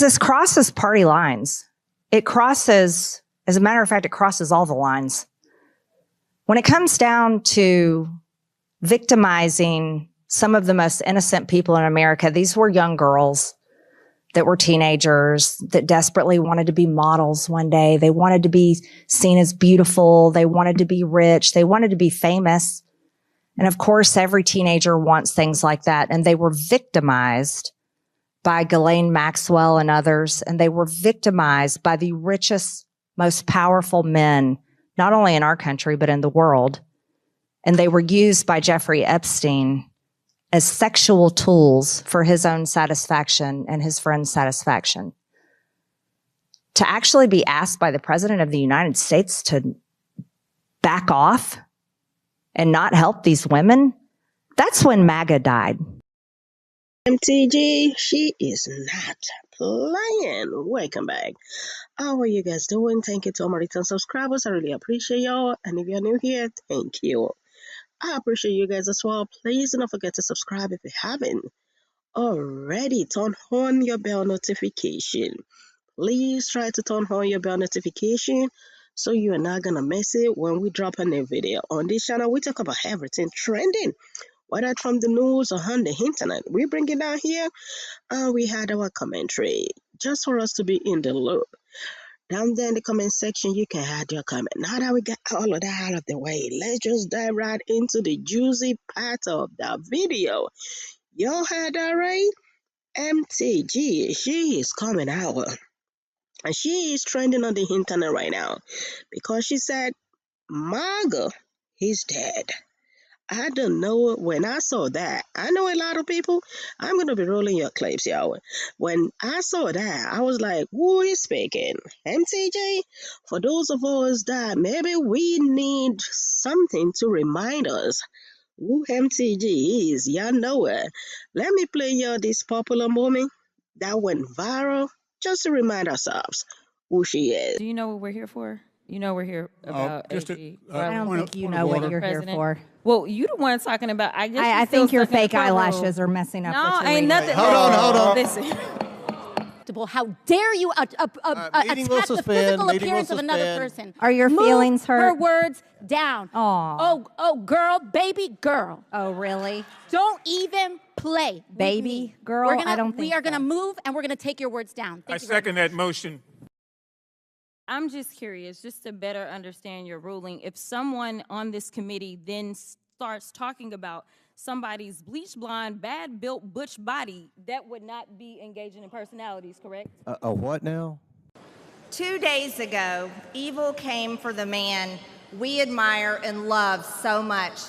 This crosses party lines. It crosses, as a matter of fact, it crosses all the lines. When it comes down to victimizing some of the most innocent people in America, these were young girls that were teenagers that desperately wanted to be models one day. They wanted to be seen as beautiful. They wanted to be rich. They wanted to be famous. And of course, every teenager wants things like that. And they were victimized by Ghislaine Maxwell and others. And they were victimized by the richest, most powerful men, not only in our country, but in the world. And they were used by Jeffrey Epstein as sexual tools for his own satisfaction and his friends' satisfaction. To actually be asked by the President of the United States to back off and not help these women, that's when MAGA died. MTG, she is not playing. Welcome back. How are you guys doing? Thank you to all my return subscribers. I really appreciate y'all. And if you're new here, thank you. I appreciate you guys as well. Please don't forget to subscribe if you haven't already. Turn on your bell notification. Please try to turn on your bell notification so you are not gonna miss it when we drop a new video. On this channel, we talk about everything trending, whether from the news or on the internet. We bring it down here and we had our commentary just for us to be in the loop. Down there in the comment section, you can add your comment. Now that we got all of that out of the way, let's just dive right into the juicy part of the video. Y'all had that right? MTG, she is coming out. And she is trending on the internet right now because she said, MAGA, he's dead. I don't know. When I saw that, I know a lot of people. I'm going to be rolling your clips, y'all. When I saw that, I was like, who is speaking? MTG? For those of us that maybe we need something to remind us who MTG is, y'all know it. Let me play you this popular moment that went viral just to remind ourselves who she is. Do you know what we're here for? You know we're here about AG. I don't think you know what you're here for. Well, you the one talking about. I think your fake eyelashes are messing up. No, ain't nothing. Hold on. Listen. How dare you attack the physical appearance of another person? Are your feelings hurt? Her words down. Aww. Oh, girl, baby girl. Oh, really? Don't even play. Baby girl? I don't think we are going to move and we're going to take your words down. I second that motion. I'm just curious, just to better understand your ruling. If someone on this committee then starts talking about somebody's bleach blonde, bad built butch body, that would not be engaging in personalities, correct? A what now? 2 days ago, evil came for the man we admire and love so much.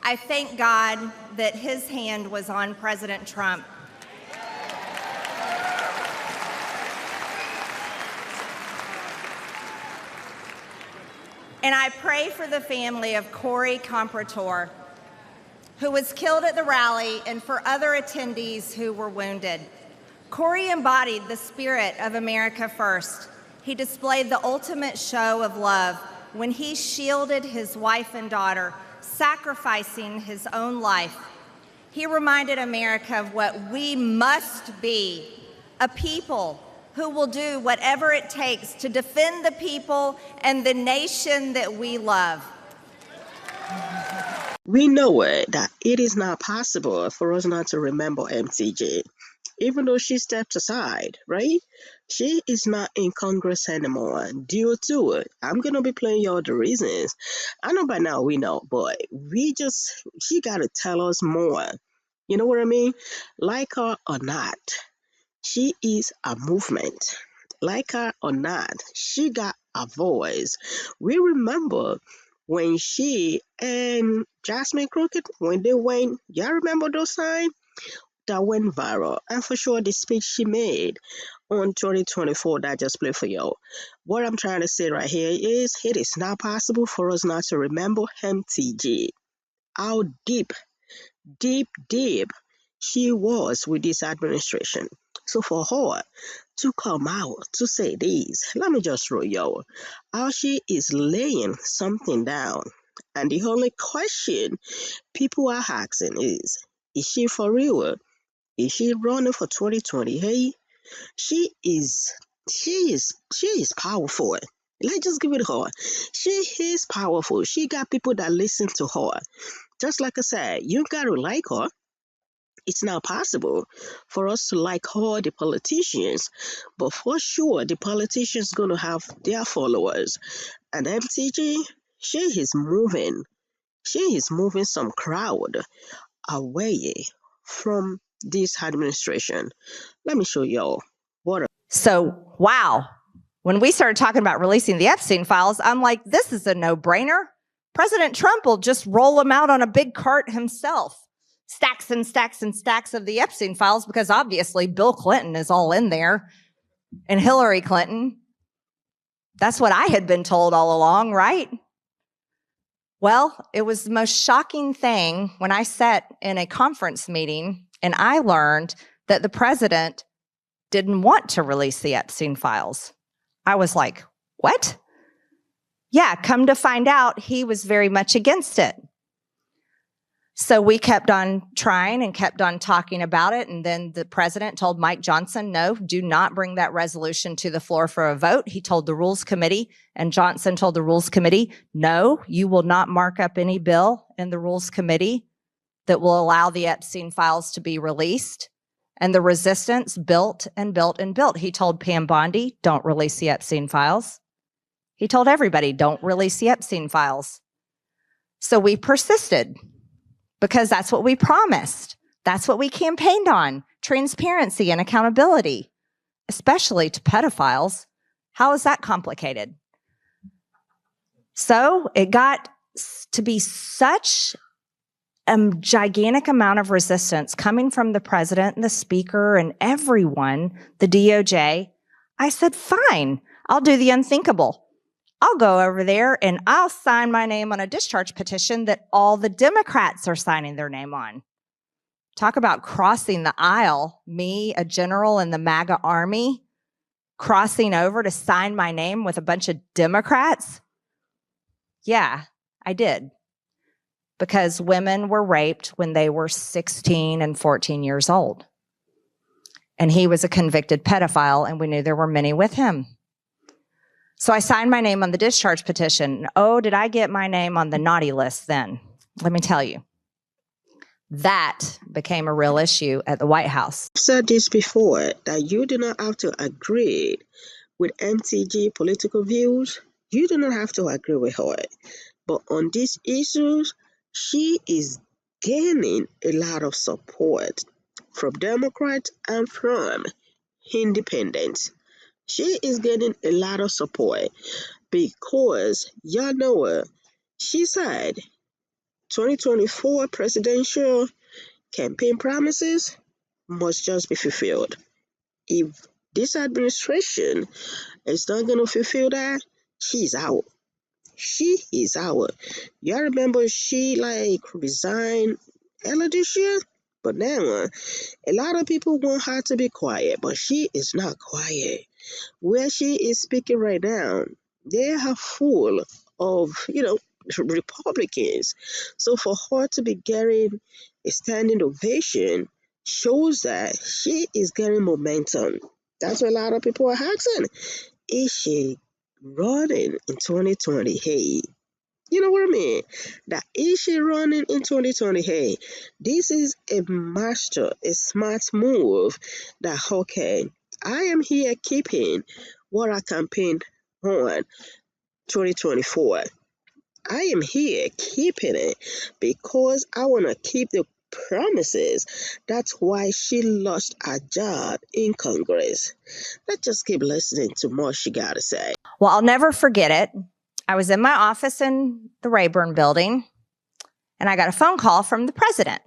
I thank God that his hand was on President Trump. And I pray for the family of Corey Comprator, who was killed at the rally, and for other attendees who were wounded. Corey embodied the spirit of America First. He displayed the ultimate show of love when he shielded his wife and daughter, sacrificing his own life. He reminded America of what we must be, a people who will do whatever it takes to defend the people and the nation that we love. We know that it is not possible for us not to remember MTG, even though she stepped aside, right? She is not in Congress anymore due to it. I'm going to be playing you all the reasons. I know by now we know, but she got to tell us more. You know what I mean? Like her or not, she is a movement. Like her or not, she got a voice. We remember when she and Jasmine Crockett, when they went, y'all remember those times? That went viral. And for sure, the speech she made on 2024 that I just played for y'all. What I'm trying to say right here is it is not possible for us not to remember MTG. How deep she was with this administration. So for her to come out to say this, let me just show y'all how she is laying something down. And the only question people are asking is she for real? Is she running for 2028? She is powerful. Let's just give it her. She is powerful. She got people that listen to her. Just like I said, you gotta like her. It's not possible for us to like all the politicians, but for sure the politicians gonna have their followers. And MTG, she is moving. She is moving some crowd away from this administration. Let me show y'all what. So, wow. When we started talking about releasing the Epstein files, I'm like, this is a no-brainer. President Trump will just roll them out on a big cart himself. Stacks and stacks and stacks of the Epstein files, because obviously Bill Clinton is all in there and Hillary Clinton. That's what I had been told all along, right? Well, it was the most shocking thing when I sat in a conference meeting and I learned that the president didn't want to release the Epstein files. I was like, what? Yeah, come to find out, he was very much against it. So we kept on trying and kept on talking about it. And then the president told Mike Johnson, no, do not bring that resolution to the floor for a vote. He told the Rules Committee, and Johnson told the Rules Committee, no, you will not mark up any bill in the Rules Committee that will allow the Epstein files to be released. And the resistance built and built and built. He told Pam Bondi, don't release the Epstein files. He told everybody, don't release the Epstein files. So we persisted because that's what we promised. That's what we campaigned on, transparency and accountability, especially to pedophiles. How is that complicated? So it got to be such a gigantic amount of resistance coming from the president and the speaker and everyone, the DOJ. I said, fine, I'll do the unthinkable. I'll go over there and I'll sign my name on a discharge petition that all the Democrats are signing their name on. Talk about crossing the aisle. Me, a general in the MAGA army, crossing over to sign my name with a bunch of Democrats. Yeah, I did. Because women were raped when they were 16 and 14 years old. And he was a convicted pedophile, and we knew there were many with him. So I signed my name on the discharge petition. Oh, did I get my name on the naughty list then? Let me tell you. That became a real issue at the White House. I've said this before, that you do not have to agree with MTG political views. You do not have to agree with her. But on these issues, she is gaining a lot of support from Democrats and from independents. She is getting a lot of support because y'all know her. She said 2024 presidential campaign promises must just be fulfilled. If this administration is not going to fulfill that, she's out. She is out. Y'all remember she resigned earlier this year? But now a lot of people want her to be quiet, but she is not quiet. Where she is speaking right now, they are full of, Republicans. So for her to be getting a standing ovation shows that she is getting momentum. That's what a lot of people are asking. Is she running in 2020? Hey, you know what I mean? That is she running in 2020? Hey, this is a smart move that, okay, I am here keeping what I campaigned on 2024. I am here keeping it because I want to keep the promises. That's why she lost her job in Congress. Let's just keep listening to what she got to say. Well, I'll never forget it. I was in my office in the Rayburn building, and I got a phone call from the president.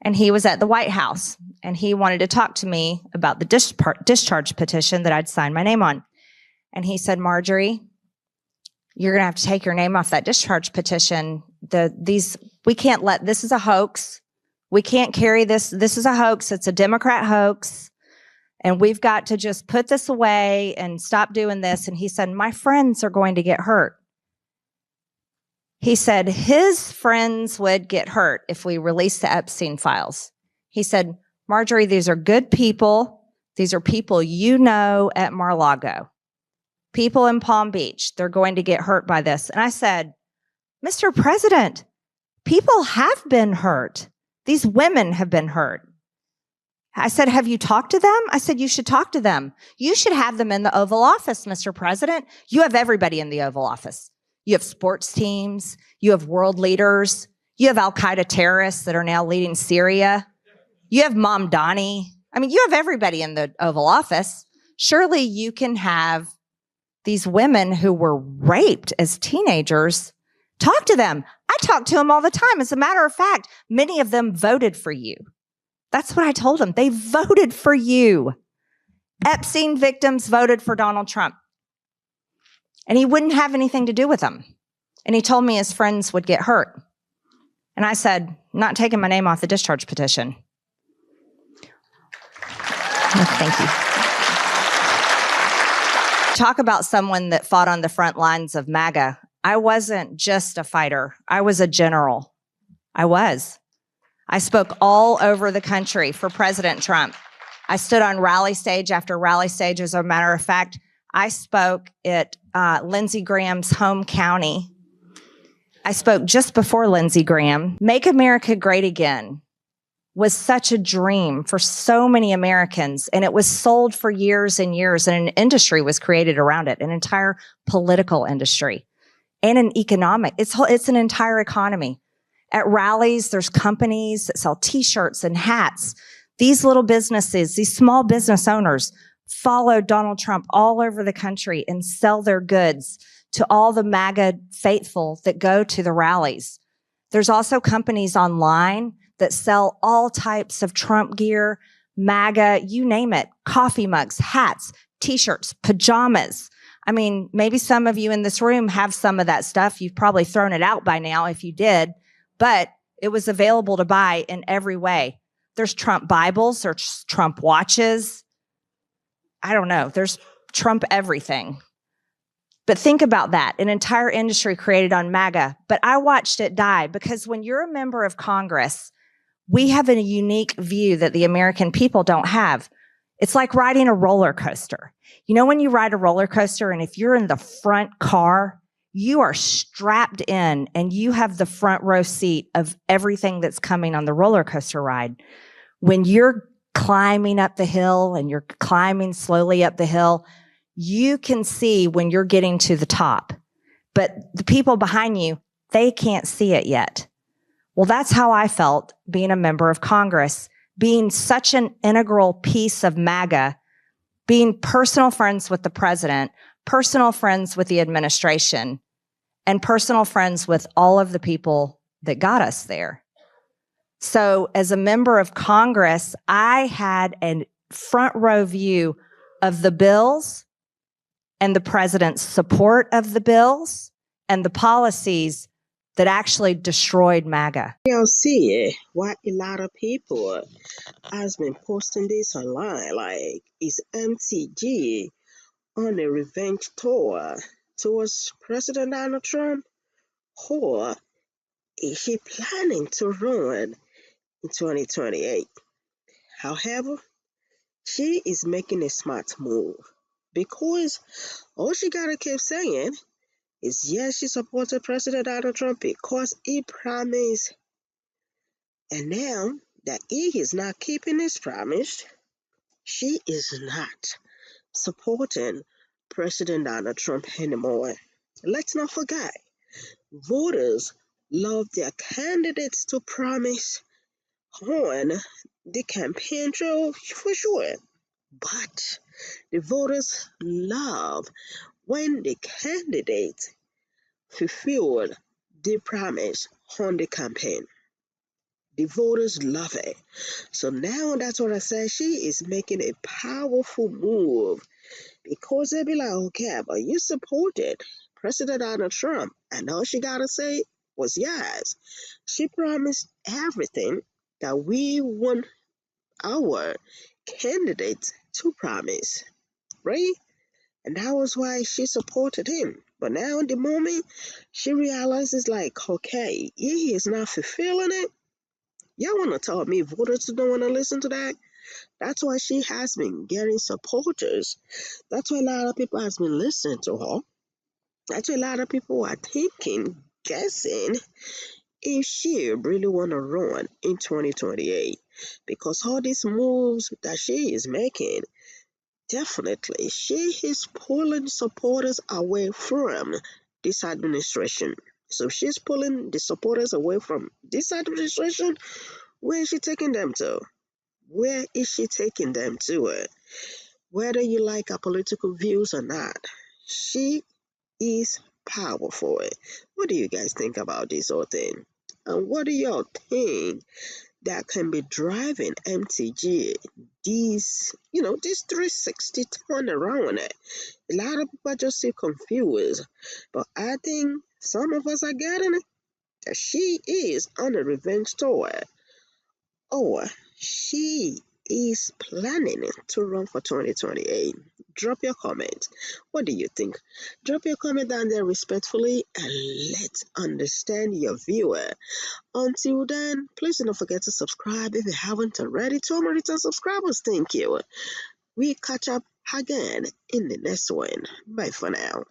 And he was at the White House, and he wanted to talk to me about the discharge petition that I'd signed my name on. And he said, Marjorie, you're going to have to take your name off that discharge petition. We can't let, this is a hoax. We can't carry this. This is a hoax. It's a Democrat hoax. And we've got to just put this away and stop doing this. And he said, my friends are going to get hurt. He said his friends would get hurt if we released the Epstein files. He said, Marjorie, these are good people. These are people you know at Mar-a-Lago, people in Palm Beach. They're going to get hurt by this. And I said, Mr. President, people have been hurt. These women have been hurt. I said, have you talked to them? I said, you should talk to them. You should have them in the Oval Office, Mr. President. You have everybody in the Oval Office. You have sports teams. You have world leaders. You have al-Qaeda terrorists that are now leading Syria. You have Mamdani. I mean, you have everybody in the Oval Office. Surely you can have these women who were raped as teenagers. Talk to them. I talk to them all the time. As a matter of fact, many of them voted for you. That's what I told them. They voted for you. Epstein victims voted for Donald Trump. And he wouldn't have anything to do with them. And he told me his friends would get hurt. And I said, not taking my name off the discharge petition. Thank you. Talk about someone that fought on the front lines of MAGA. I wasn't just a fighter. I was a general. I was. I spoke all over the country for President Trump. I stood on rally stage after rally stage. As a matter of fact, I spoke at Lindsey Graham's home county. I spoke just before Lindsey Graham. Make America Great Again was such a dream for so many Americans, and it was sold for years and years, and an industry was created around it, an entire political industry and an economic. It's an entire economy. At rallies, there's companies that sell T-shirts and hats. These little businesses, these small business owners follow Donald Trump all over the country and sell their goods to all the MAGA faithful that go to the rallies. There's also companies online that sell all types of Trump gear, MAGA, you name it, coffee mugs, hats, T-shirts, pajamas. I mean, maybe some of you in this room have some of that stuff. You've probably thrown it out by now if you did. But it was available to buy in every way. There's Trump Bibles, there's Trump watches. I don't know. There's Trump everything. But think about that, an entire industry created on MAGA. But I watched it die because when you're a member of Congress, we have a unique view that the American people don't have. It's like riding a roller coaster. You know, when you ride a roller coaster and if you're in the front car, you are strapped in and you have the front row seat of everything that's coming on the roller coaster ride. When you're climbing up the hill and you're climbing slowly up the hill, you can see when you're getting to the top. But the people behind you, they can't see it yet. Well, that's how I felt being a member of Congress, being such an integral piece of MAGA, being personal friends with the president, personal friends with the administration, and personal friends with all of the people that got us there. So as a member of Congress, I had a front row view of the bills and the president's support of the bills and the policies that actually destroyed MAGA. Y'all see why a lot of people has been posting this online, like, is MTG on a revenge tour towards President Donald Trump, or is she planning to run in 2028? However, she is making a smart move because all she gotta keep saying is yes, she supported President Donald Trump because he promised, and now that he is not keeping his promise, she is not supporting President Donald Trump anymore. Let's not forget, voters love their candidates to promise on the campaign trail for sure. But the voters love when the candidate fulfilled the promise on the campaign. The voters love it. So now that's what I said. She is making a powerful move because they'll be like, okay, but you supported President Donald Trump, and all she gotta say was yes. She promised everything that we want our candidate to promise, right? And that was why she supported him. But now, the moment she realizes, like, okay, he is not fulfilling it, y'all want to tell me voters don't want to listen to that? That's why she has been getting supporters. That's why a lot of people has been listening to her. That's why a lot of people are thinking, guessing if she really want to run in 2028. Because all these moves that she is making, definitely she is pulling supporters away from this administration. So if she's pulling the supporters away from this administration. Where is she taking them to? Where is she taking them to? Whether you like her political views or not, she is powerful. What do you guys think about this whole thing? And what do y'all think that can be driving MTG this 360 turnaround? A lot of people just seem confused, but I think some of us are getting it that she is on a revenge tour, or she is planning to run for 2028. Drop your comment. What do you think? Drop your comment down there respectfully and let's understand your viewer. Until then, please don't forget to subscribe if you haven't already. To our return subscribers, thank you. We catch up again in the next one. Bye for now.